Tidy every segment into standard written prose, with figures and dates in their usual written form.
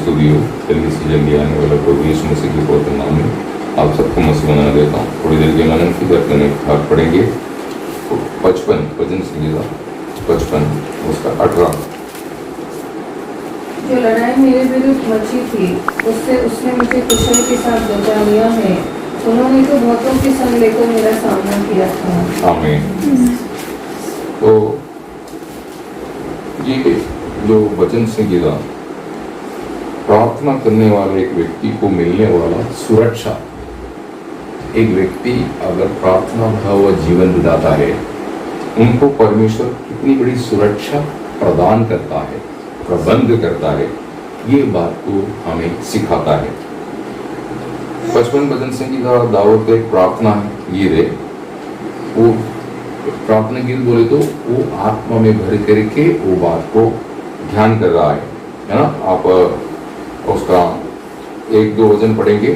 स्तुति हो। जल्दी से जल्दी आने वाला प्रभु यीशु मसीह के पवित्र नाम में आप सबको मसीह बना देता हूँ। थोड़ी देर के मनन की करने भाग पढ़ेंगे 55 भजन संगीता 55 उसका 18। जो लड़ाई मेरे विरुद्ध मची थी उसने मुझे कुशल के साथ बचा लिया है। उन्होंने तो बहुतों के संग लेकर मेरा सामना किया था। आमीन। तो ये जो वचन संगीता प्रार्थना करने वाले एक व्यक्ति को मिलने वाला सुरक्षा, एक व्यक्ति अगर प्रार्थना भरा हुआ जीवन बिताता है उनको परमेश्वर कितनी बड़ी सुरक्षा प्रदान करता है, प्रबंध करता है, ये बात को हमें सिखाता है। 55 भजन संगीता दाऊद का एक प्रार्थना गीत है। वो प्रार्थना गीत बोले तो वो आत्मा में भर करके वो बात को ध्यान कर रहा है ना। आप उसका 1-2 वचन पढ़ेंगे।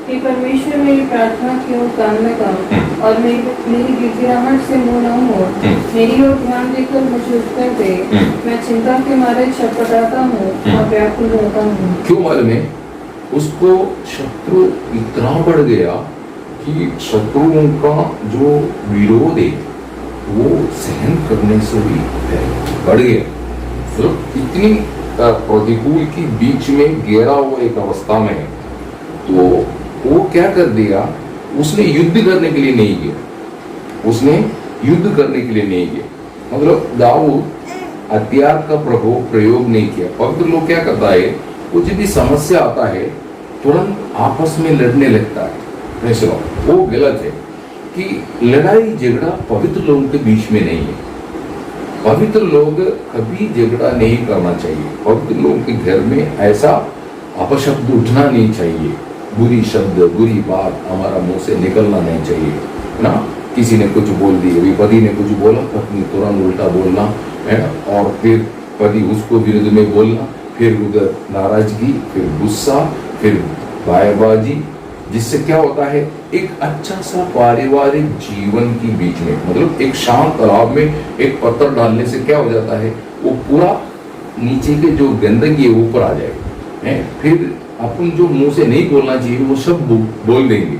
कि परमेश्वर मेरी प्रार्थना क्यों कान में कम और मेरी गिड़गिड़ाहट से मुंह न हो। मेरी ओर ध्यान देकर मुझे उत्तर दे। मैं चिंता के मारे छटपटाता हूँ और व्याकुल होता हूँ। क्यों मालूम है? उसको शत्रु इतना बढ़ गया कि शत्रुओं का जो विरोध है वो सहन करने से भी बढ़ गया। तो इतनी प्रतिकूल की बीच में गिरा हुआ एक अवस्था में है, तो वो क्या कर दिया, उसने युद्ध करने के लिए नहीं गया। उसने युद्ध करने के लिए नहीं गया। मतलब दाऊद हथियार का प्रयोग नहीं किया। पवित्र लोग क्या करता है, कुछ भी समस्या आता है तुरंत आपस में लड़ने लगता है। वो गलत है कि लड़ाई झगड़ा पवित्र लोगों के बीच में नहीं है। पवित्र लोग कभी झगड़ा नहीं करना चाहिए। पवित्र लोगों के घर में ऐसा अपशब्द उठना नहीं चाहिए। बुरी शब्द, बुरी बात हमारा मुंह से निकलना नहीं चाहिए ना। किसी ने कुछ बोल दिया, अभी पति ने कुछ बोला, पत्नी तुरंत उल्टा बोलना है ना, और फिर पति उसको विरुद्ध में बोलना, फिर उधर नाराजगी, फिर गुस्सा, फिर बायबाजी, जिससे क्या होता है, एक अच्छा सा पारिवारिक जीवन की बीच में, मतलब एक शांत तालाब में एक पत्थर डालने से क्या हो जाता है, वो पूरा नीचे के जो गंदगी है ऊपर आ जाएगी। फिर अपन जो मुंह से नहीं बोलना चाहिए वो शब्द बोल देंगे।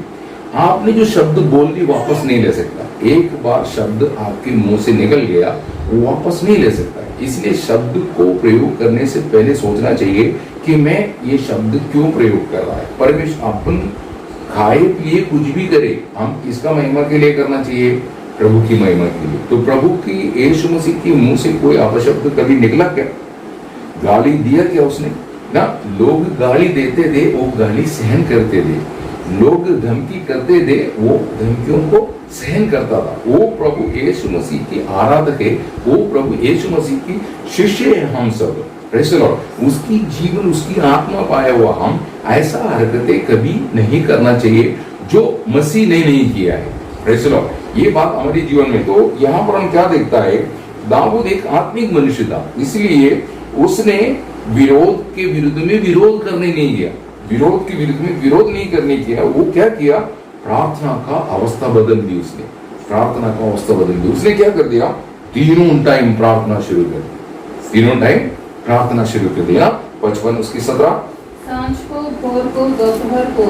आपने जो शब्द बोल दी वापस नहीं ले सकता। एक बार शब्द आपके मुंह से निकल गया वो वापस नहीं ले सकता। इसलिए शब्द को प्रयोग करने से पहले सोचना चाहिए कि मैं ये शब्द क्यों प्रयोग कर रहा है। परमेश्वर अपन खाए पिए कुछ भी करे, हम किसका महिमा के लिए करना चाहिए, प्रभु की महिमा के लिए। तो प्रभु की यीशु मसीह के मुंह से कोई अपशब्द कभी निकला क्या? गाली दिया क्या उसने ना? लोग गाली देते थे, वो गाली सहन करते थे। लोग धमकी करते थे, वो धमकियों को सहन करता था। वो प्रभु यीशु मसीह की आराधक है, वो प्रभु यीशु मसीह की शिष्य है हम सब। उसकी जीवन, उसकी आत्मा पाया हुआ हम ऐसा हरकतें कभी नहीं करना चाहिए जो मसीह ने नहीं किया है। ये बात हमारे जीवन में, तो यहाँ पर हम क्या देखता है, दाऊद एक आत्मिक मनुष्य था, इसलिए उसने विरोध के विरुद्ध में विरोध करने नहीं गया। विरोध के विरुद्ध में विरोध नहीं करने किया। वो क्या किया, प्रार्थना का अवस्था बदल दी। उसने प्रार्थना का अवस्था बदल दी। उसने क्या कर दिया, तीनों टाइम प्रार्थना शुरू कर दी। तीनों टाइम प्रार्थना शुरू कर दिया। 55 उसकी 17। सांझ को, भोर को, दोपहर को,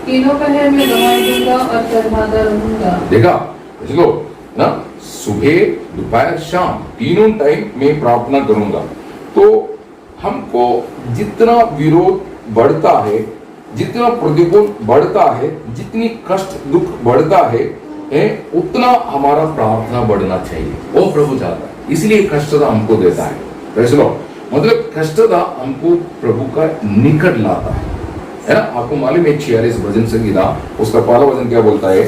तीनों पहर में गवाही दूंगा और शर्मादा रहूंगा। देखा लो ना, सुबह, दोपहर, शाम, तीनों टाइम में प्रार्थना करूंगा। तो हमको जितना विरोध बढ़ता है, जितना प्रतिकूल बढ़ता है, जितनी कष्ट दुख बढ़ता है, उतना हमारा प्रार्थना बढ़ना चाहिए। वो प्रभु चाहता है, इसलिए कष्टता हमको देता है। मतलब कष्टता हमको प्रभु का निकट लाता है ना। आपको मालूम है 46 भजन संगीता उसका पहला वचन क्या बोलता है,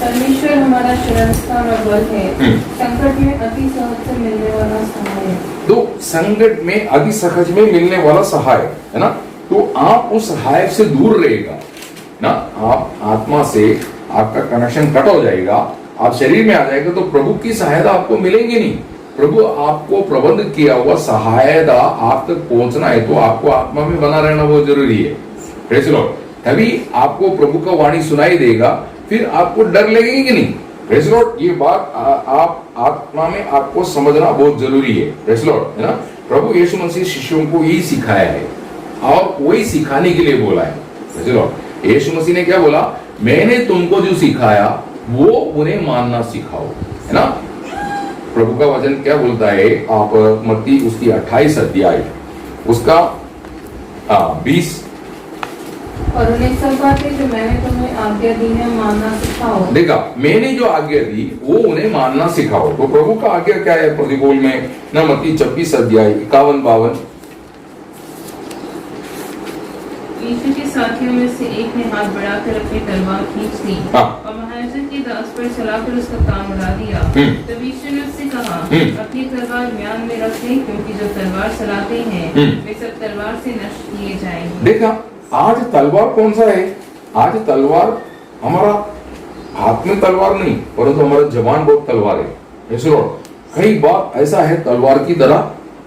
परमेश्वर हमारा शरणस्थान और बल है, संकट में अति सहज से मिलने वाला सहाय। तो संकट में अति सहज में मिलने वाला सहाय है ना। तो आप उस सहाय से दूर रहेगा ना, आप आत्मा से आपका कनेक्शन कट हो जाएगा, आप शरीर में आ जाएगा, तो प्रभु की सहायता आपको मिलेंगी नहीं। प्रभु आपको प्रबंध किया हुआ सहायता आप तक पहुंचना है तो आपको आत्मा में बना रहना बहुत जरूरी है। Praise the Lord. तभी आपको प्रभु का वाणी सुनाई देगा, फिर आपको डर लगेगी कि नहीं। Praise the Lord. ये बात आप आत्मा में आपको समझना बहुत जरूरी है। प्रेज़ द लॉर्ड, है ना। प्रभु यीशु मसीह शिष्यों को यही सिखाया है और वही सिखाने के लिए बोला है। चलो, यीशु मसीह ने क्या बोला, मैंने तुमको जो सिखाया वो उन्हें मानना सिखाओ, है ना। प्रभु का वचन क्या बोलता है, आप मत्ती उसकी 28 अध्याय उसका 20, और उन्हें सब बातें जो मैंने तुम्हें आज्ञा दी है मानना सिखाओ। देखा, मैंने जो आज्ञा दी वो उन्हें मानना सिखाओ। तो प्रभु का आज्ञा क्या है प्रतिकूल में ना, मत्ती 26 अध्याय 51-52। यीशु के साथियों में से एक ने हाथ बढ़ाकर अपनी तलवार खींच ली और महायाजक के दास पर चलाकर उसका कान उड़ा दिया। तब यीशु ने उससे कहा, अपनी तलवार म्यान में रख ले, क्योंकि जो तलवार चलाते हैं वे सब तलवार से नष्ट किए जाएंगे। देखा, आज तलवार कौन सा है, आज तलवार हमारा हाथ में तलवार नहीं, परंतु हमारा जवान बहुत तलवार है। कई बार ऐसा है तलवार की तरह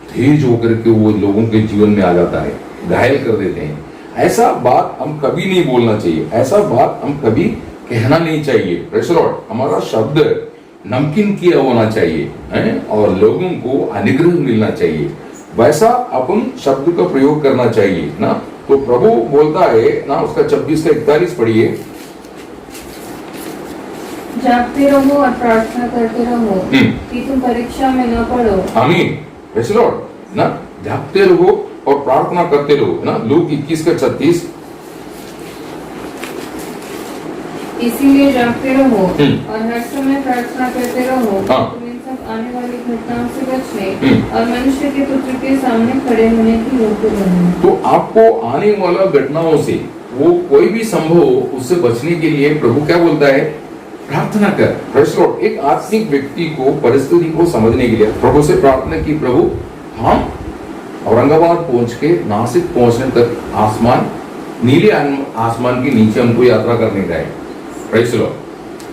तेज होकर के वो लोगों के जीवन में आ जाता है, घायल कर देते हैं। ऐसा बात हम कभी नहीं बोलना चाहिए, ऐसा बात हम कभी कहना नहीं चाहिए। Praise the Lord. हमारा शब्द नमकीन किया होना चाहिए है? और लोगों को अनुग्रह मिलना चाहिए, वैसा अपन शब्द का प्रयोग करना चाहिए ना। तो प्रभु बोलता है ना, उसका 26 का 41 पढ़िए। जागते रहो और प्रार्थना करते रहो कि तुम परीक्षा में न पड़ो। आमीन। प्रेज़ द लॉर्ड ना, जागते रहो और प्रार्थना करते रहो ना। लूक 21 का 36। इसीलिए जागते रहो और हर समय प्रार्थना करते रहो, तुम इन सब आने वाली घटनाओं से बचने और मनुष्य के पुत्र के सामने खड़े होने की योग्य बनो। तो आपको आने वाला घटनाओं से वो कोई भी संभव हो, उससे बचने के लिए प्रभु क्या बोलता है, प्रार्थना कर। Praise the Lord. एक आत्मिक व्यक्ति को परिस्थिति को समझने के लिए प्रभु से प्रार्थना की, प्रभु हम औरंगाबाद पहुंच के नासिक पहुंचने तक आसमान, नीले आसमान के नीचे हमको यात्रा करने का है। Praise the Lord.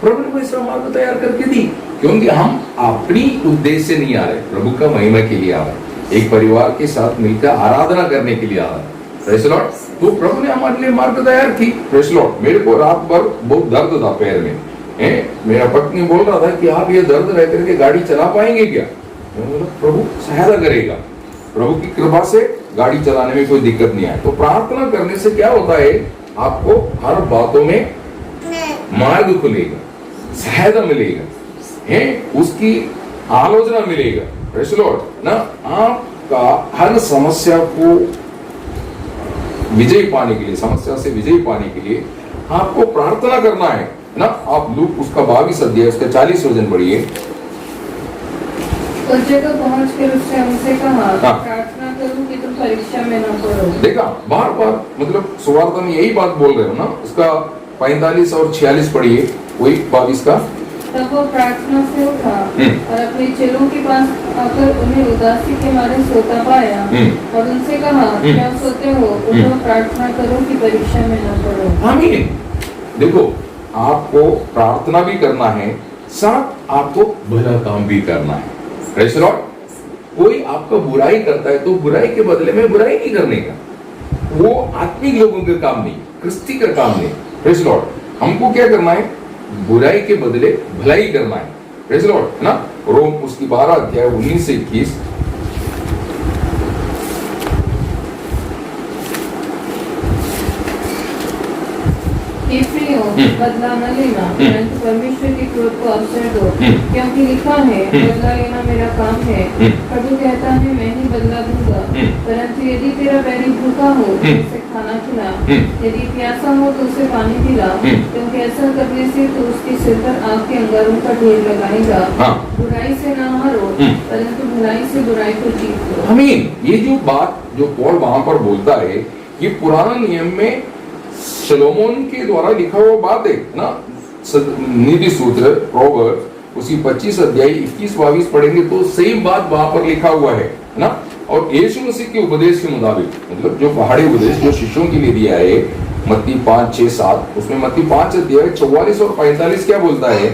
प्रभु ने वैसा मार्ग तैयार करके दी, क्योंकि हम अपनी उद्देश्य से नहीं आ रहे, प्रभु का महिमा के लिए आ रहे, एक परिवार के साथ मिलकर आराधना करने के लिए आ रहे। Praise the Lord. तो प्रभु ने हमारे लिए मार्ग तैयार की। Praise the Lord. मेरे को रात भर बहुत दर्द था पैर में, मेरा पत्नी बोल रहा था कि आप ये दर्द रह करके गाड़ी चला पाएंगे क्या। मैंने बोला प्रभु सहायता करेगा, प्रभु की कृपा से गाड़ी चलाने में कोई दिक्कत नहीं आए। तो प्रार्थना करने से क्या होता है, आपको हर बातों में मार्ग खुलेगा, सहायता मिलेगा, है उसकी आलोचना मिलेगा। प्रेज़ द लॉर्ड ना। आपका हर समस्या को विजय पाने के लिए, समस्या से विजय पाने के लिए आपको प्रार्थना करना है ना। आप लूक उसका 22 अध्याय उसका 40 वचन पढ़िए। उस जगह पहुंच कर उसने हमसे कहा, प्रार्थना करो कि तुम परीक्षा में न पड़ो। देखा, बार बार मतलब सुवार्ता में यही बात बोल रहे हो ना। उसका 45 और 46 पढ़िए, वही 22 का। तब वो प्रार्थना से उठा और अपने चेलों के पास आकर उन्हें उदासी के मारे सोता पाया और उनसे कहा, क्या सोते हो, उठो प्रार्थना करो कि परीक्षा में न पड़ो। आमीन। देखो, आपको प्रार्थना भी करना है, साथ आपको भला काम भी करना है। Praise the Lord. कोई आपका बुराई करता है तो बुराई के बदले में बुराई नहीं करने का, वो आत्मिक लोगों का काम नहीं, क्रिस्ती का काम नहीं। Praise the Lord. हमको क्या करना है, बुराई के बदले भलाई करना है। प्रेज़ द लॉर्ड है ना। रोम उसकी 12 अध्याय 19 से 21। बदला न लेना, परंतु परमेश्वर के क्रोध को अवसर दो, क्योंकि लिखा है, बदला लेना मेरा काम है, प्रभु कहता है मैं ही बदला दूंगा। परंतु यदि तेरा बैरी भूखा हो तो उसे खाना खिला, यदि प्यासा हो तो उसे पानी पिला, क्योंकि ऐसा करने से तो उसके सिर पर आग के अंगारों का ढेर लगाएगा। बुराई से न हारो, परंतु भलाई से बुराई को जीत लो। आमीन। ये जो बात जो पौल वहां पर बोलता है, ये पुराने नियम में शलोमोन के द्वारा लिखा हुआ बात है ना। नीति सूत्र प्रोवर्ब्स उसी 25 अध्याय 21-22 पढ़ेंगे तो सेम बात वहां पर लिखा हुआ है ना। और यीशु मसीह के उपदेश के मुताबिक, मतलब जो पहाड़ी उपदेश जो शिष्यों के लिए दिया है, मत्ती 5, 6, 7, उसमें मत्ती 5 अध्याय 44 और 45 क्या बोलता है।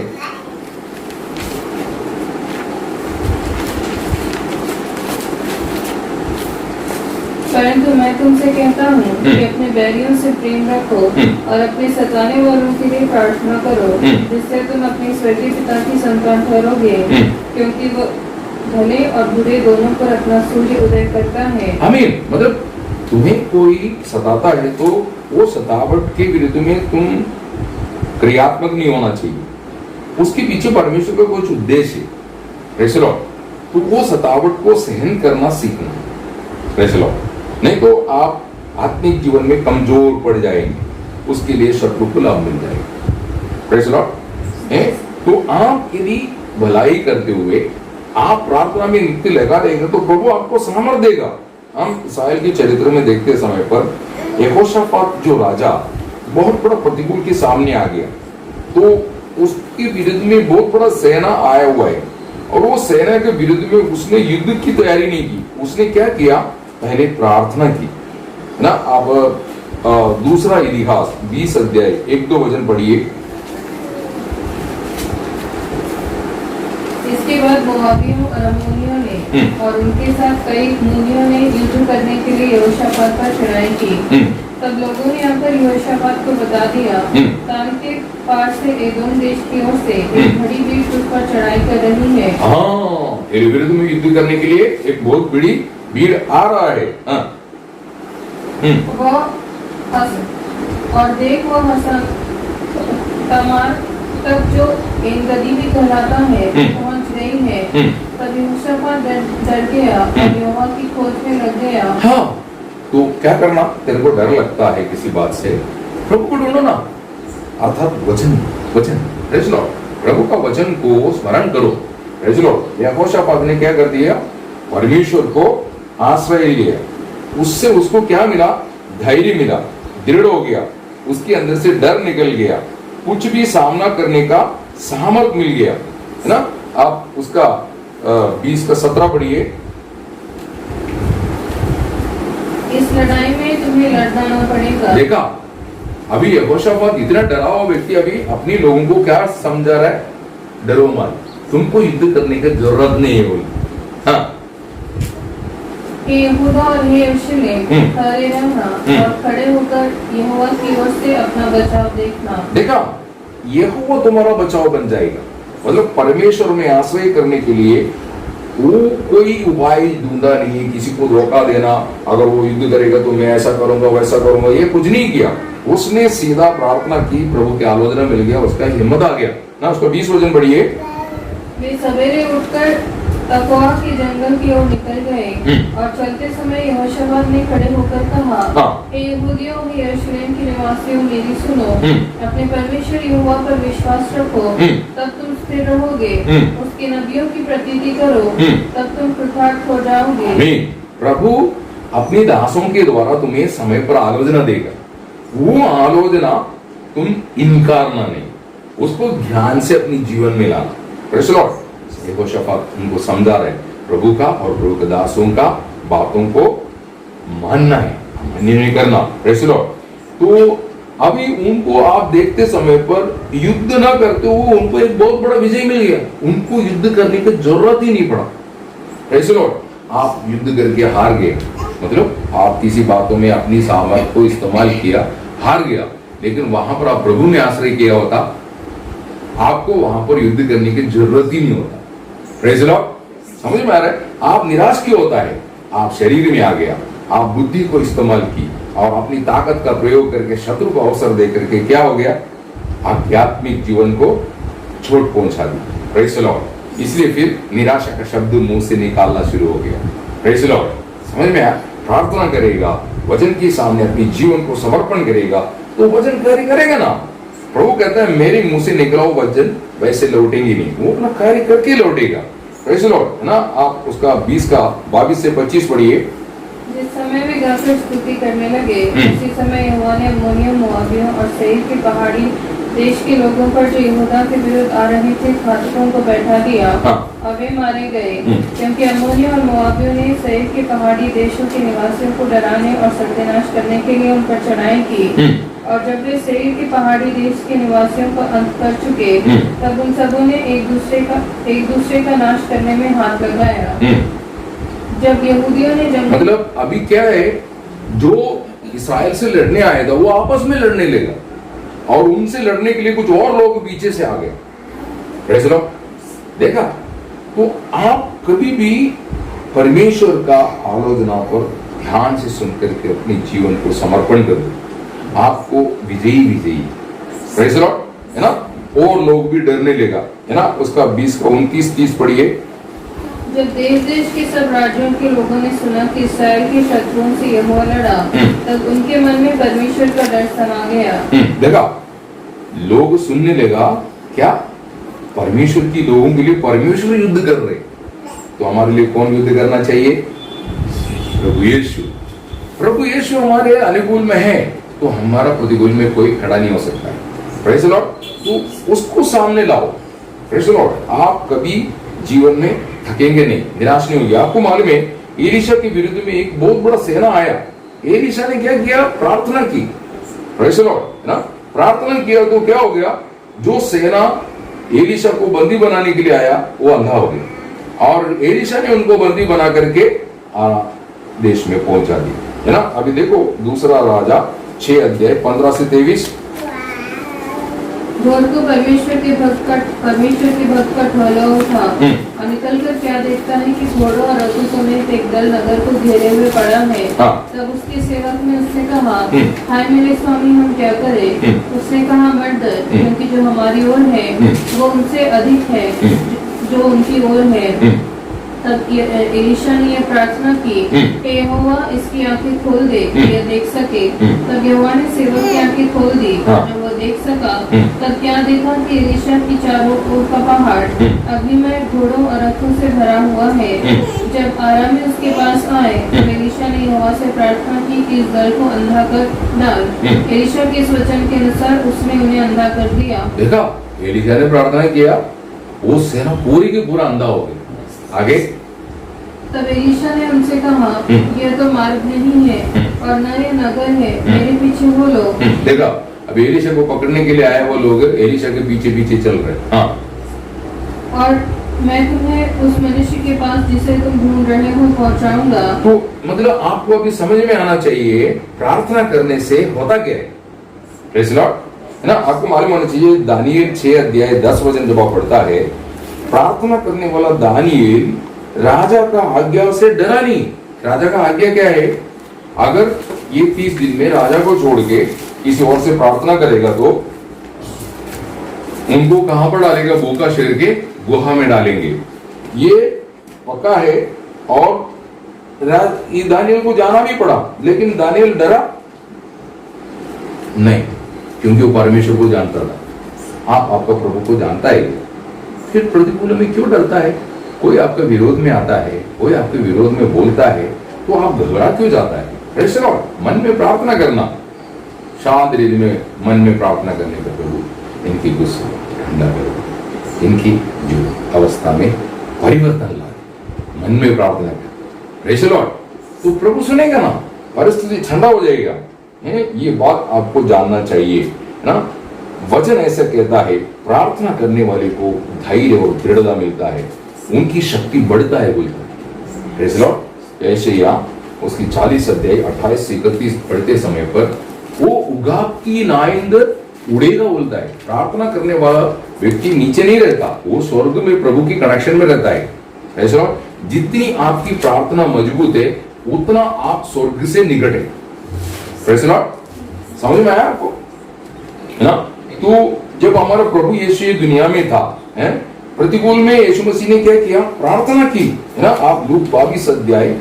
परंतु मैं तुमसे कहता हूँ कि अपने बैरियों से प्रेम रखो और अपने सताने वालों के लिए प्रार्थना करो, जिससे तुम अपने स्वर्गीय पिता की संतान ठहरोगे, क्योंकि भले और बुरे दोनों पर अपना सूर्य उदय करता है। आमीन। मतलब तुम्हें कोई सताता है तो वो सतावट के विरुद्ध में तुम क्रियात्मक नहीं होना चाहिए, उसके पीछे परमेश्वर का कुछ उद्देश्य है। Praise the Lord. तो वो सतावट को सहन करना सीखना, प्रेज़ द लॉर्ड। नहीं तो आप आत्मिक जीवन में कमजोर पड़ जाएंगे, उसके लिए शत्रु को लाभ मिल जाएगा। Praise the Lord. तो आप यदि भलाई करते हुए आप प्रार्थना में नित्य लगा रहेंगे तो प्रभु आपको सामर्थ देगा। हम इस्राएल के चरित्र में देखते समय पर यहोशापात जो राजा बहुत बड़ा प्रतिकूल के सामने आ गया, तो उसके विरुद्ध में बहुत बड़ा सेना आया हुआ है, और वो सेना के विरुद्ध में उसने युद्ध की तैयारी नहीं की। उसने क्या किया, पहले प्रार्थना की ना। आप दूसरा इतिहास 20 अध्याय 1-2 वचन पढ़िए। इसके बाद मोआबियों और अम्मोनियों ने और उनके साथ कई मूनियों ने युद्ध करने के लिए यहोशापात पर चढ़ाई की। तब लोगों ने आकर यहोशापात को बता दिया, ताल के पार से एदोम देश की ओर से एक बड़ी भीड़ उस पर चढ़ाई कर रही है। हाँ, तेरे विरुद्ध में युद्ध करने के लिए एक बहुत बड़ी भीड़ आ रहा है। और देख वो हसन तमार तक जो एनगदी भी कहलाता है पहुंच गई है। तब यहोशापात डर गया और यहोवा की खोज में लग गया। हाँ, तो क्या करना, तेरे को डर लगता है किसी बात से, प्रभु को ढूंढो ना, अर्थात वचन प्रेज़ द लॉर्ड, प्रभु का वचन को स्मरण करो। Praise the Lord. यहोशापात ने क्या कर दिया, परमेश्वर को आश्रय लिया, उससे उसको क्या मिला, धैर्य मिला, दृढ़ हो गया, उसके अंदर से डर निकल गया, कुछ भी सामना करने का सामर्थ मिल गया, है ना। आप उसका 20 का 17 पढ़िए। इस लड़ाई में तुम्हें लड़ना पड़ेगा। देखा, अभी यहोशापात इतना डरा हुआ व्यक्ति अभी अपने लोगों को क्या समझा रहा है, डरो मत, तुमको युद्ध करने की जरूरत नहीं है। हाँ, यहूदा और यरूशलेम खड़े रहना और खड़े होकर यहोवा की ओर से अपना बचाव देखना। देखा, यहोवा तुम्हारा बचाव बन जाएगा। मतलब परमेश्वर में आश्रय करने के लिए वो कोई उपाय ढूंढा नहीं, किसी को धोखा देना, अगर वो युद्ध करेगा तो मैं ऐसा करूंगा वैसा करूंगा, ये कुछ नहीं किया। उसने सीधा प्रार्थना की, प्रभु की आलोचना मिल गया, उसका हिम्मत आ गया ना। उसका 20 वचन पढ़िए। वे सवेरे उठकर तकोआ के जंगल की ओर निकल गए और चलते समय यहोशापात ने खड़े होकर कहा, हे यहूदियों, हे यरूशलेम के निवासियों, मेरी सुनो। अपने परमेश्वर यहोवा पर विश्वास रखो, तब तुम स्थिर रहोगे। उसके नबियों की प्रतीति करो, तब तुम कृतार्थ हो जाओगे। नहीं, प्रभु अपने दासों के द्वारा तुम्हें समय पर आलोचना देगा। वो आलोचना तुम इनकार ना नहीं, उसको ध्यान से अपने जीवन में लाना। Praise the Lord. यहोशापात उनको समझा रहे प्रभु का और प्रभु के दासों का बातों को मानना है, मान्य नहीं करना। Praise the Lord. तो अभी उनको आप देखते समय पर युद्ध ना करते हुए उनको एक बहुत बड़ा विजय मिल गया, उनको युद्ध करने की जरूरत ही नहीं पड़ा। Praise the Lord. आप युद्ध करके हार गए, मतलब आप किसी बातों में अपनी सामर्थ को इस्तेमाल किया, हार गया, लेकिन वहां पर आप प्रभु में आश्रय किया होता, आपको वहां पर युद्ध करने की जरूरत ही नहीं होता। Praise the Lord. समझ में आ रहा है? आप निराश क्यों होता है, आप शरीर में आ गया, आप बुद्धि को इस्तेमाल की और अपनी ताकत का प्रयोग करके शत्रु को अवसर दे करके क्या हो गया, आध्यात्मिक जीवन को चोट पहुंचा दी। Praise the Lord. इसलिए फिर निराशा का शब्द मुंह से निकालना शुरू हो गया। Praise the Lord. समझ में आया? प्रार्थना करेगा, वचन के सामने अपने जीवन को समर्पण करेगा तो वचन कार्य करेगा ना। प्रभु कहता है मेरे मुंह से निकला हुआ वचन वैसे लौटेंगे नहीं, वो अपना कार्य करके लौटेगा। प्रेज़ द लॉर्ड, है ना। आप उसका 20 का 22 से 25 पढ़िए। जिस समय वे गाकर स्तुति करने लगे, उसी समय यहोवा ने अम्मोनियों, मोआबियों और सेईर के पहाड़ी देश के लोगों पर जो यहूदा के विरुद्ध आ रहे थे घातकों को बैठा दिया। और वे मारे गए, क्योंकि अम्मोनियों और मोआबियों ने सेईर के पहाड़ी देशों के निवासियों को डराने और सत्यानाश करने के लिए उन पर चढ़ाई की। और जब वे सेईर के पहाड़ी देश के निवासियों को अंत कर चुके, तब उन सबों ने एक दूसरे का नाश करने में हाथ लगाया। जब यहूदियों ने मतलब अभी क्या है, जो इस्राएल से लड़ने आया था वो आपस में लड़ने लगा और उनसे लड़ने के लिए कुछ और लोग पीछे से आ गए। Praise the Lord. देखा, तो आप कभी भी परमेश्वर का आलोचना पर ध्यान से सुनकर के अपने जीवन को समर्पण कर दो, आपको विजयी विजयी प्रेज़ द लॉर्ड, है ना। और लोग भी डरने लेगा, है ना। उसका 20 का 29-30 पढ़िए। जब देश देश के सब राज्यों के लोगों ने सुना कि इस्राएल के शत्रुओं से यहोवा लड़ा, तब उनके मन में परमेश्वर का डर समा गया। देखा, लोग सुनने लगा क्या, परमेश्वर की लोगों के लिए परमेश्वर युद्ध कर रहे। तो हमारे लिए कौन युद्ध करना चाहिए? प्रभु यीशु। प्रभु यीशु हमारे अनुकूल में है तो हमारा प्रतिकूल में कोई खड़ा नहीं हो सकता है। Praise the Lord. तो उसको सामने लाओ। Praise the Lord. आप कभी जीवन में थकेंगे नहीं, निराश नहीं होंगे। आपको मालूम है एलीशा के विरुद्ध में एक बहुत बड़ा सेना आया। एलीशा ने क्या किया? प्रार्थना की। प्रेज़ द लॉर्ड, है ना। प्रार्थना किया तो क्या हो गया? जो सेना एलीशा को बंदी बनाने के लिए आया वो अंधा हो गया, और एलीशा ने उनको बंदी बना करके देश में पहुंचा दिया, है ना। अभी देखो दूसरा राजा 6 अध्याय 15 से 23। भोर को परमेश्वर के भक्त का टोला उठा और निकलकर क्या देखता है कि घोड़ों और रथों समेत एक दल नगर को घेरे हुए पड़ा है। तब उसके सेवक ने उससे कहा, हाय मेरे स्वामी, हम क्या करें? उसने कहा, मत डर, क्योंकि जो हमारी ओर है वो उनसे अधिक है जो उनकी ओर है। तब एलीशा ने यह प्रार्थना की, हे यहोवा, इसकी आंखें खोल दे कि यह देख सके। तब यहोवा ने सेवक की आंखें खोल दी। जब वो देख सका तब क्या देखा कि एलीशा की चारों ओर का पहाड़ अग्निमय घोड़ों और रथों से भरा हुआ है। जब आरामी उसके पास आए तब एलीशा ने यहोवा से प्रार्थना की कि इस दल को अंधा कर डाल। एलीशा के इस वचन के अनुसार उसने उन्हें अंधा कर दिया। देखा, एलीशा ने प्रार्थना किया, वो सेना पूरी की पूरा अंधा हो गया। आगे, तब एलीशा ने उनसे कहा, यह तो मार्ग नहीं है और न ये नगर है, मेरे पीछे वो लोग। देखा, अब एलीशा को पकड़ने के लिए आए वो लोग एलीशा के पीछे पीछे चल रहे। हाँ, और मैं तुम्हें उस मनुष्य के पास जिसे तुम ढूंढ रहे हो पहुंचाऊंगा। तो मतलब आपको अभी समझ में आना चाहिए प्रार्थना करने से होता क्या है। प्रेज़ द लॉर्ड, है ना। आपको मालूम होना चाहिए दानियेल 6 अध्याय 10 वचन जब आप पढ़ता है, प्रार्थना करने वाला दानियेल राजा का आज्ञा से डरा नहीं। राजा का आज्ञा क्या है? अगर ये 30 दिन में राजा को छोड़ के किसी और से प्रार्थना करेगा तो उनको कहां पर डालेगा? भूखा शेर के गुहा में डालेंगे, ये पक्का है। और ये दानियल को जाना भी पड़ा, लेकिन दानियल डरा नहीं, क्योंकि वो परमेश्वर को जानता था। आप आपका प्रभु को जानता है, फिर प्रतिकूल में क्यों डरता है? कोई आपके विरोध में आता है, कोई आपके विरोध में बोलता है, तो आप घबरा क्यों जाता है? Praise the Lord. मन में प्रार्थना करना, शांत हृदय में मन में प्रार्थना करने का, प्रभु इनकी गुस्सा ठंडा करो, इनकी जो अवस्था में परिवर्तन लाए, मन में प्रार्थना कर। Praise the Lord. तो प्रभु सुनेगा ना, परिस्थिति ठंडा हो जाएगा। ये बात आपको जानना चाहिए, है ना। वचन ऐसा कहता है, प्रार्थना करने वाले को धैर्य और दृढ़ता मिलता है, उनकी शक्ति बढ़ता है बोलता है। Praise the Lord. यशायाह उसकी 40 अध्याय 28 से 31 पढ़ते समय पर वो उगाब की नाइंद उड़ेगा बोलता है। प्रार्थना करने वाला व्यक्ति नीचे नहीं रहता, वो स्वर्ग में प्रभु की कनेक्शन में रहता है। Praise the Lord. जितनी आपकी प्रार्थना मजबूत है उतना आप स्वर्ग से निकट है। Praise the Lord. समझ में आया आपको, है ना। तो जब हमारा प्रभु यीशु दुनिया में था, है, प्रतिकूल में यीशु मसीह ने क्या किया? प्रार्थना की, है ना। आप लूक 22 अध्याय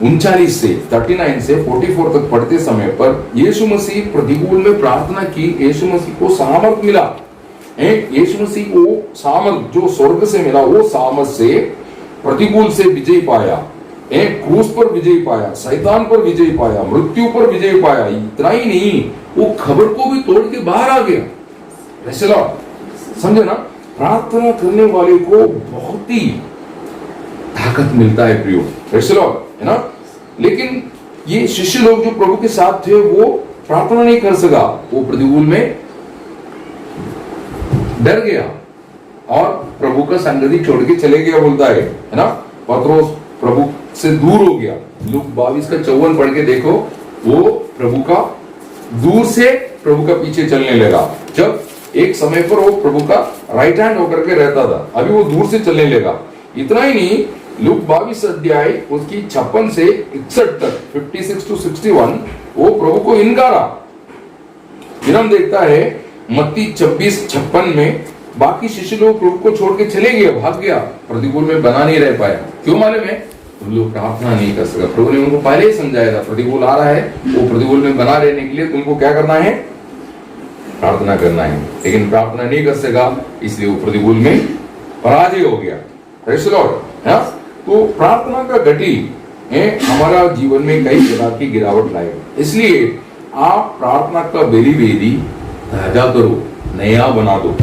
39 से 39 से 44 तक पढ़ते समय पर यीशु मसीह प्रतिकूल में प्रार्थना की, यीशु मसीह को सामर्थ मिला। यीशु मसीह को सामर्थ जो स्वर्ग से मिला, वो सामर्थ से प्रतिकूल से विजय पाया, क्रूस पर विजय पाया, शैतान पर विजय पाया, मृत्यु पर विजय पाया। इतना ही नहीं, वो खबर को भी तोड़ के बाहर आ गया। Praise the Lord. समझे ना। प्रार्थना करने वाले को बहुत ही ताकत मिलता है प्रियो। प्रेज़ द लॉर्ड, है ना। लेकिन ये शिष्य लोग जो प्रभु के साथ थे वो प्रार्थना नहीं कर सका, वो प्रतिकूल में डर गया और प्रभु का संगति छोड़ के चले गया बोलता है ना। पत्रोस प्रभु से दूर हो गया। लूक 22 का 54 पढ़ के देखो, वो प्रभु का दूर से प्रभु का पीछे चलने लगा। जब एक समय पर वो प्रभु का राइट हैंड होकर के रहता था, अभी वो दूर से चलने लगा। इतना ही नहीं, लूक 22 अध्याय उसकी 56 से 61 तक 56 to 61 वो प्रभु को इनकारा। फिर हम देखता है मत्ती 26-56 में बाकी शिष्य लोग प्रभु को छोड़ के चले गए, भाग गया, प्रतिकूल में बना नहीं रह पाया। क्यों मालूम है? तुम लोग प्रार्थना नहीं कर सका। प्रभु ने उनको पहले ही समझाया था प्रतिकूल आ रहा है, वो प्रतिकूल में बना रहने के लिए तुमको क्या करना है? प्रार्थना करना है। लेकिन प्रार्थना नहीं कर सका, इसलिए वो प्रतिकूल में पराजय हो गया। Praise the Lord. हाँ, तो प्रार्थना का गति हमारा जीवन में कई प्रकार की गिरावट लाएगा। इसलिए आप प्रार्थना का वेदी ताजा करो, नया बना दो,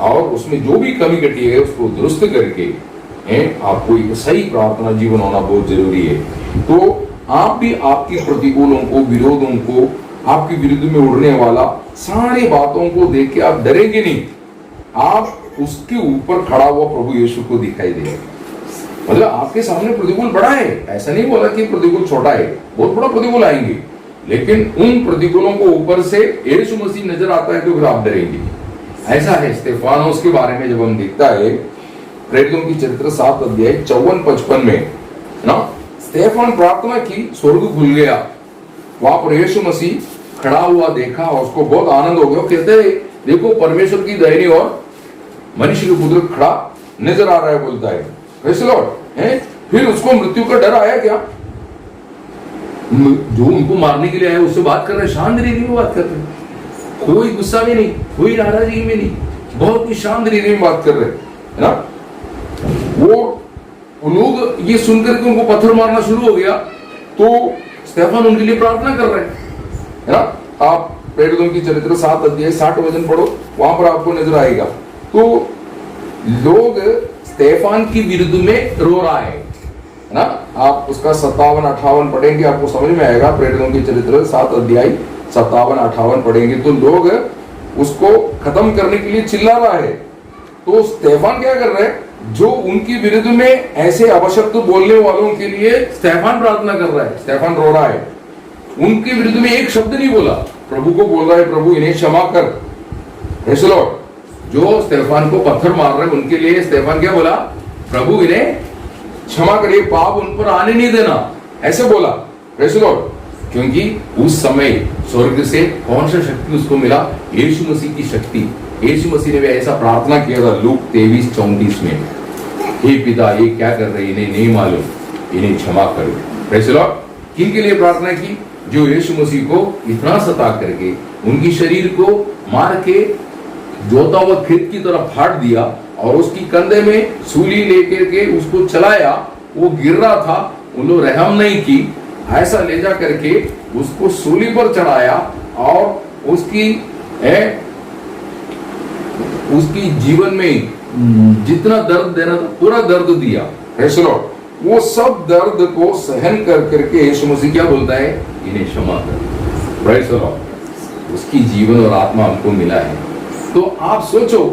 और उसमें जो भी कमी घटी है उसको दुरुस्त करके आपको एक सही प्रार्थना जीवन होना बहुत जरूरी है। तो आप भी आपकी प्रतिकूलों को, विरोधों को, आपके विरुद्ध में उड़ने वाला सारी बातों को देख के आप डरेंगे नहीं, आप उसके ऊपर खड़ा हुआ प्रभु यीशु को दिखाई देगा। मतलब आपके सामने प्रतिकूल बड़ा है, ऐसा नहीं बोला कि प्रतिकूल छोटा है, बहुत बड़ा प्रतिकूल आएंगे, लेकिन उन प्रतिकूलों को ऊपर से यीशु मसीह नजर आता है तो फिर आप डरेंगे। ऐसा है स्तेफानोस के बारे में जब हम देखता है प्रेरितों की चरित्र 7 अध्याय 54-55 में ना, स्तेफान प्रार्थना की, स्वर्ग खुल गया, वहां पर यीशु मसीह खड़ा हुआ देखा और उसको बहुत आनंद हो गया। कहते हैं देखो परमेश्वर की दाहिनी ओर मनुष्य के पुत्र खड़ा नजर आ रहा है, बोलता है। Praise the Lord. फिर उसको मृत्यु का डर आया क्या? जो उनको मारने के लिए आया उससे बात कर रहे, शांत रीति में बात कर रहे, कोई गुस्सा में नहीं, कोई नाराजगी में नहीं, बहुत ही शांत रीति में बात कर रहे, है ना। वो लोग ये सुनकर के उनको पत्थर मारना शुरू हो गया, तो स्तेफान उनके लिए प्रार्थना कर रहे हैं, है ना। आप प्रेरितों की चरित्र 7 अध्याय 60 वचन पढ़ो, वहां पर आपको नजर आएगा। तो लोग स्तेफान की विरुद्ध में रो रहा है ना। आप उसका 57-58 पढ़ेंगे, आपको समझ में आएगा। प्रेरितों की चरित्र 7 अध्याय 57-58 पढ़ेंगे तो लोग उसको खत्म करने के लिए चिल्ला रहा है। तो स्तेफान क्या कर रहे हैं? जो उनकी विरुद्ध में ऐसे अपशब्द बोलने वालों के लिए स्तेफान प्रार्थना कर रहा है, स्तेफान रो रहा है। उनके विरुद्ध में एक शब्द नहीं बोला, प्रभु को बोल रहा है प्रभु इन्हें क्षमा कर। Praise the Lord. जो स्तेफान को पत्थर मार रहे हैं उनके लिए स्तेफान क्या बोला? प्रभु इन्हें क्षमा करिए, पाप उन पर आने नहीं देना, ऐसे बोला। Praise the Lord. क्योंकि उस समय स्वर्ग से कौन सा शक्ति उसको मिला? यीशु मसीह की शक्ति। यीशु मसीह ने भी ऐसा प्रार्थना किया था लूक 23-34 में, हे पिता ये क्या कर रहे, इन्हें नहीं मालूम, इन्हें क्षमा करो। Praise the Lord. किन के लिए प्रार्थना की? जो यीशु मसीह को इतना सता करके उनकी शरीर को मार के जोता हुआ खेत की तरफ फाड़ दिया और उसकी कंधे में सूली लेकर के उसको चलाया, वो गिर रहा था, उन्होंने रहम नहीं की, ऐसा ले जा करके उसको सूली पर चढ़ाया और उसकी जीवन में जितना दर्द देना था पूरा दर्द दिया। Praise the Lord. वो सब दर्द को सहन कर करके यीशु मसीह क्या बोलता है? इन्हें क्षमा कर। Praise the Lord. उसकी जीवन और आत्मा हमको मिला है। तो आप सोचो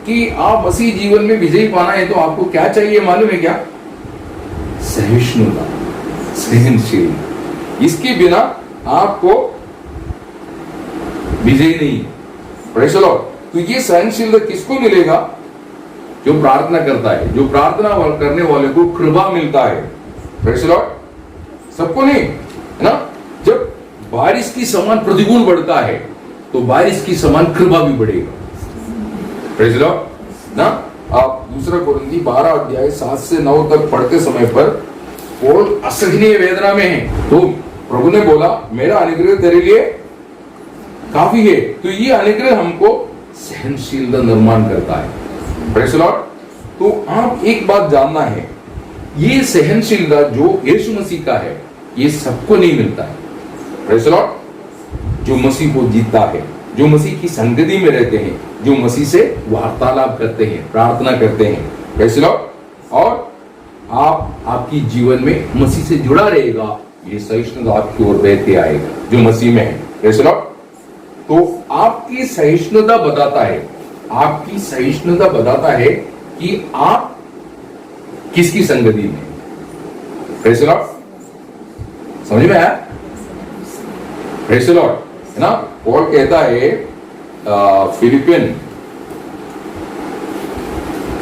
कि आप मसीह जीवन में विजयी पाना है तो आपको क्या चाहिए मालूम है क्या? सहिष्णुता, सहनशील। इसके बिना आपको विजय नहीं। Praise the Lord. तो ये सहनशीलता किसको मिलेगा? जो प्रार्थना करता है, जो प्रार्थना करने वाले को कृपा मिलता है। Praise the Lord. सबको नहीं, है ना। जब बारिश की समान प्रतिकूल बढ़ता है तो बारिश की समान कृपा भी बढ़ेगा। प्रेज़ द लॉर्ड ना। आप 2 कोरिन्थी 12 अध्याय 7 से 9 तक पढ़ते समय पर पौल असहनीय वेदना में है, तो प्रभु ने बोला मेरा अनुग्रह तेरे लिए काफी है। तो ये अनुग्रह हमको सहनशीलता निर्माण करता है। Praise the Lord. तो आप एक बात जानना है, ये सहनशीलता जो यीशु मसीह का है ये सबको नहीं मिलता है। Praise the Lord. जो मसीह को जीतता है, जो मसीह की संगति में रहते हैं, जो मसीह से वार्तालाप करते हैं, प्रार्थना करते हैं। Praise the Lord. और आपकी जीवन में मसीह से जुड़ा रहेगा, ये सहिष्णुता आपकी ओर बहते आएगा जो मसीह में है। Praise the Lord. तो आपकी सहिष्णुता बताता है, आपकी सहिष्णुता बताता है कि आप किसकी संगति में। Praise the Lord. समझ में आया? प्रेज़ द लॉर्ड, है ना। पौल कहता है फिलिपियन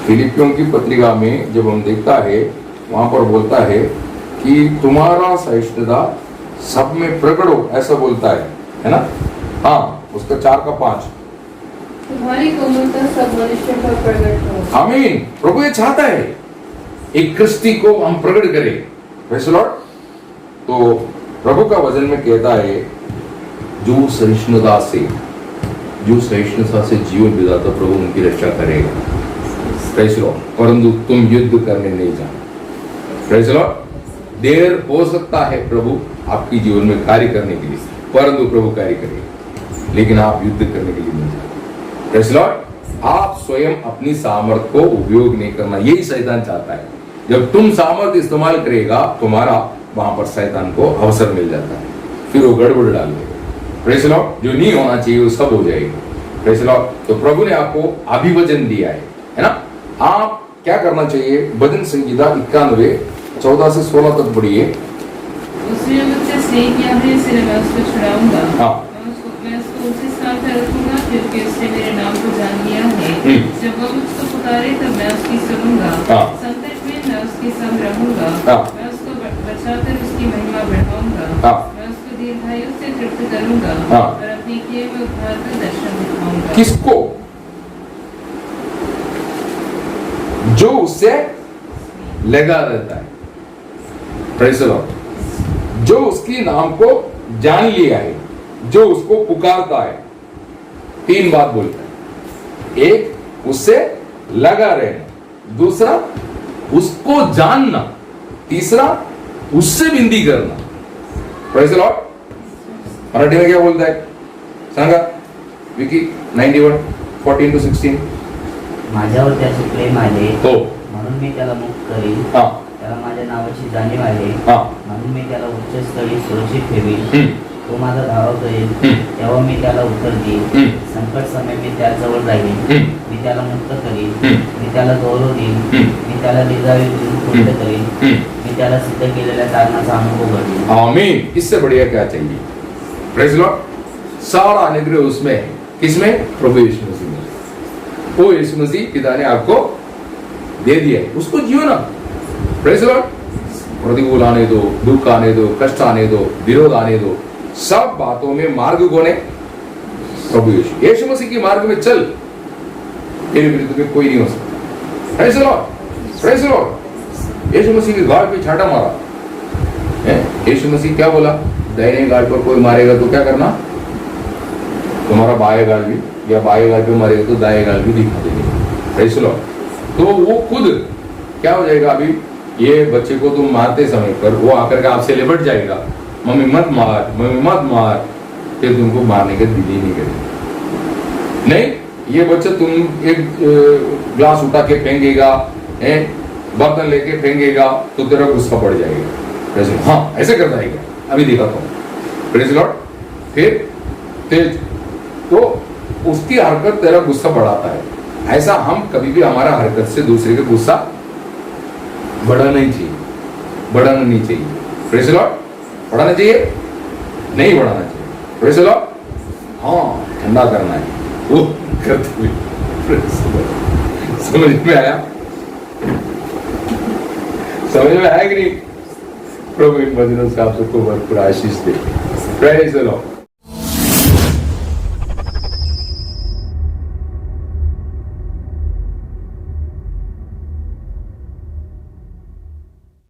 फिलिपियों की पत्रिका में जब हम देखता है वहां पर बोलता है कि तुम्हारा सहिष्णुता सब में प्रकट हो, ऐसा बोलता है ना। हाँ, उसका 4:5 तुम्हारी कोमलता सब मनुष्यों पर प्रकट हो। आमीन। प्रभु ये चाहता है एक क्रिस्ती को हम प्रकट करें। Praise the Lord. तो प्रभु का वचन में कहता है जो सहिष्णुता से जीवन बिताता प्रभु उनकी रक्षा करेगा। Praise the Lord. परंतु तुम युद्ध करने नहीं जाना। Praise the Lord. देर हो सकता है प्रभु आपकी जीवन में कार्य करने के लिए, परंतु प्रभु कार्य करेगा, लेकिन आप युद्ध करने के लिए नहीं जाते। Praise the Lord. आप स्वयं अपनी सामर्थ को उपयोग नहीं करना, यही शैतान चाहता है। जब तुम सामर्थ इस्तेमाल करेगा तुम्हारा, वहां पर शैतान को अवसर मिल जाता है, फिर वो गड़बड़ डाल देगा। Praise the Lord. जो नहीं होना चाहिए वो सब हो जाएगा। Praise the Lord. तो प्रभु ने आपको अभिवचन दिया है ना। आप क्या करना चाहिए? भजन संगीता 91 14 से 16 तक पढ़िए। उसने मुझसे स्नेह किया है, इसलिए मैं उसको छुड़ाऊंगा। हाँ। मैं उसको उसी स्थान पर रखूंगा क्योंकि उसने मेरे नाम को जान लिया है। जब वह मुझको पुकारे तब मैं उसकी सुनूंगा। हाँ। संकट में मैं उसके संग रहूंगा। हाँ। मैं उसको बचाकर उसकी महिमा बढ़ाऊंगा। हाँ। मैं उसको दीर्घायु से तृप्त करूंगा। हाँ। और अपने किए हुए उद्धार का दर्शन दिखाऊंगा। किसको? जो उससे लगा रहता है। Praise the Lord. जो उसकी नाम को जान लिया है, जो उसको पुकारता है। 3 बात बोलता है। एक, उससे लगा रहना। दूसरा, उसको जानना। तीसरा, उससे विनती करना। Praise the Lord. मराठी में क्या बोलता है सांगा विकी? 91 14 to 16। माझ्यावर त्याचे प्रेम आहे, हो। म्हणून मी त्याला मुक्त करीन. हा, त्याला माझ्या नावाची जाणीव आहे, हा, म्हणून मी त्याला उच्चस्थळी सुरक्षित ठेवीन. हम्म, तो माझा धावा करेल, तेव्हा मी त्याला उत्तर देईन. संकट समय मी त्याजवळ राहीन. मी त्याला मुक्त करीन. मी त्याला गौरव देईन. मी त्याला लिजावी देऊन पूर्ण करीन. मी त्याला सिद्ध केलेल्या कारणाचा अनुभव करीन. आमीन। इससे बढ़िया क्या चाहिए? Praise the Lord. सारा अनुग्रह उसमें है। किसमें? प्रभु यीशु मसीह में। वो यीशु मसीह पिता ने आपको दे दिया है, उसको जियो ना। Praise the Lord. प्रतिकूल आने दो, दुख आने दो, कष्ट आने दो, विरोध आने दो, सब बातों में मार्ग कौन है? प्रभु यीशु। यीशु मसीह के मार्ग में चल, तेरे विरुद्ध में कोई नहीं हो सकता। Praise the lord. Praise the lord. Yeshu Masih के गाल पे छाटा मारा है। यीशु मसीह क्या बोला? दाहिने गाल पर कोई मारेगा तो क्या करना? तुम्हारा बाएं गाल भी, या बाएं गाल पे मारेगा तो दाएं गाल भी दिखा देंगे। Praise the Lord. तो वो खुद क्या हो जाएगा? अभी ये बच्चे को तुम मारते समय पर वो आकर के आपसे लिपट जाएगा, मम्मी मत मार, मम्मी मत मार, फिर तुमको मारने का दिल ही नहीं करेगा। नहीं, ये बच्चा तुम एक ग्लास उठा के फेंकेगा, बर्तन लेके फेंकेगा तो तेरा गुस्सा बढ़ जाएगा। हाँ, ऐसे करता है क्या? अभी दिखाता हूँ। Praise the Lord. फिर तेज, तो उसकी हरकत तेरा गुस्सा बढ़ाता है। ऐसा हम कभी भी हमारा हरकत से दूसरे का गुस्सा बढ़ाना नहीं चाहिए, बढ़ाना नहीं चाहिए। Praise the Lord. बढ़ाना चाहिए? नहीं बढ़ाना चाहिए। Praise the Lord. हाँ, ठंडा करना है वो करते हुए। समझ में आया? समझ में आया कि नहीं? प्रभु इन वचनों से आप सबको भरपूर आशीष दे। Praise the Lord.